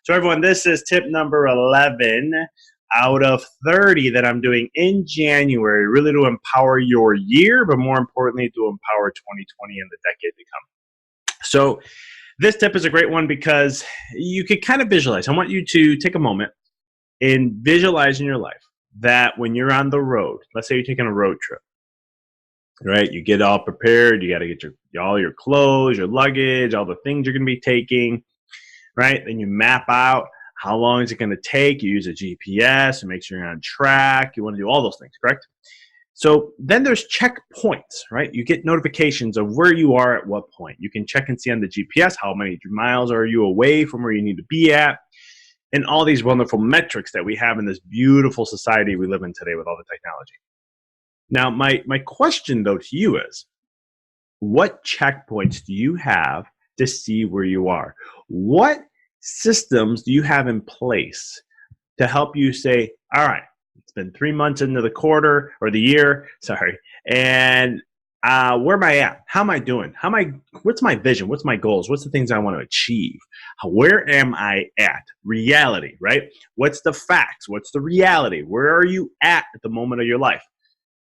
So everyone, this is tip number 11 out of 30 that I'm doing in January, really to empower your year, but more importantly, to empower 2020 and the decade to come. So this tip is a great one because you could kind of visualize. I want you to take a moment and visualize in your life that when you're on the road, let's say you're taking a road trip, right? You get all prepared. You got to get all your clothes, your luggage, all the things you're going to be taking, right? Then you map out how long is it going to take. You use a GPS and make sure you're on track. You want to do all those things, correct? So then there's checkpoints, right? You get notifications of where you are at what point. You can check and see on the GPS how many miles are you away from where you need to be at, and all these wonderful metrics that we have in this beautiful society we live in today with all the technology. Now, my question, though, to you is, what checkpoints do you have to see where you are? What systems do you have in place to help you say, all right, it's been 3 months into the quarter or the year, and where am I at? How am I doing? What's my vision? What's my goals? What's the things I want to achieve? Where am I at? Reality, right? What's the facts? What's the reality? Where are you at the moment of your life?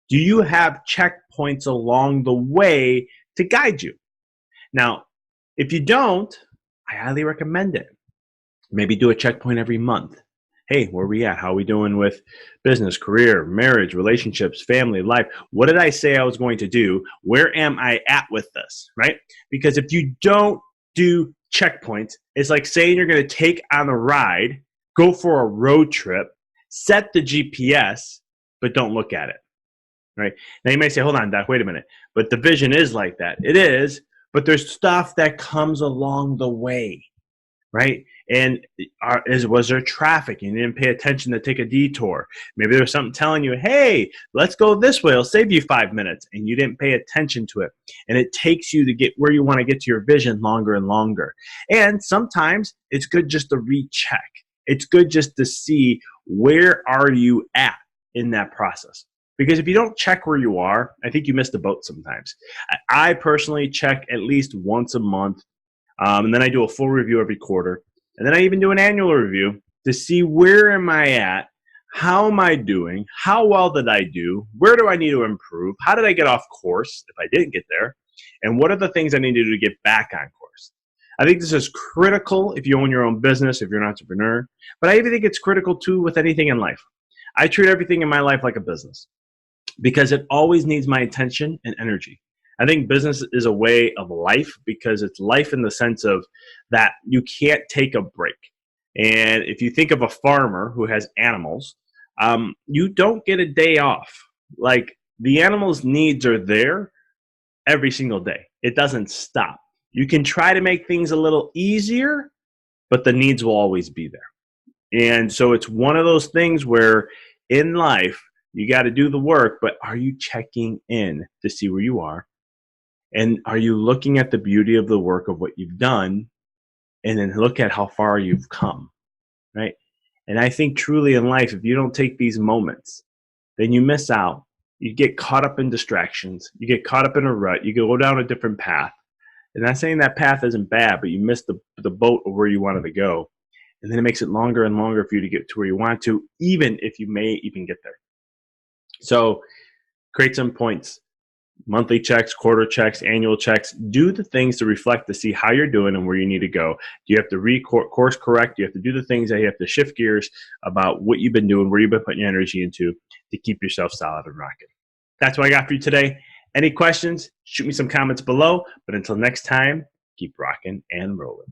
Do you have checkpoints along the way to guide you? Now, if you don't, I highly recommend it. Maybe do a checkpoint every month. Hey, where are we at? How are we doing with business, career, marriage, relationships, family, life? What did I say I was going to do? Where am I at with this, right? Because if you don't do checkpoints, it's like saying you're going to take on a ride, go for a road trip, set the GPS, but don't look at it, right? Now you may say, hold on, Doc, wait a minute. But the vision is like that. It is, but there's stuff that comes along the way, right? And was there traffic? You didn't pay attention to take a detour. Maybe there was something telling you, hey, let's go this way. It'll save you 5 minutes. And you didn't pay attention to it. And it takes you to get where you want to get to your vision longer and longer. And sometimes it's good just to recheck. It's good just to see where are you at in that process. Because if you don't check where you are, I think you miss the boat sometimes. I personally check at least once a month. And then I do a full review every quarter. And then I even do an annual review to see where am I at, how am I doing, how well did I do, where do I need to improve, how did I get off course if I didn't get there, and what are the things I need to do to get back on course. I think this is critical if you own your own business, if you're an entrepreneur, but I even think it's critical too with anything in life. I treat everything in my life like a business because it always needs my attention and energy. I think business is a way of life because it's life in the sense of that you can't take a break. And if you think of a farmer who has animals, you don't get a day off. Like the animal's needs are there every single day. It doesn't stop. You can try to make things a little easier, but the needs will always be there. And so it's one of those things where in life, you got to do the work, but are you checking in to see where you are? And are you looking at the beauty of the work of what you've done and then look at how far you've come, right? And I think truly in life, if you don't take these moments, then you miss out. You get caught up in distractions. You get caught up in a rut. You go down a different path. And I'm not saying that path isn't bad, but you miss the boat of where you wanted to go. And then it makes it longer and longer for you to get to where you want to, even if you may even get there. So create some points. Monthly checks, quarter checks, annual checks. Do the things to reflect to see how you're doing and where you need to go. Do you have to course correct? Do you have to do the things that you have to shift gears about what you've been doing, where you've been putting your energy into to keep yourself solid and rocking? That's what I got for you today. Any questions? Shoot me some comments below. But until next time, keep rocking and rolling.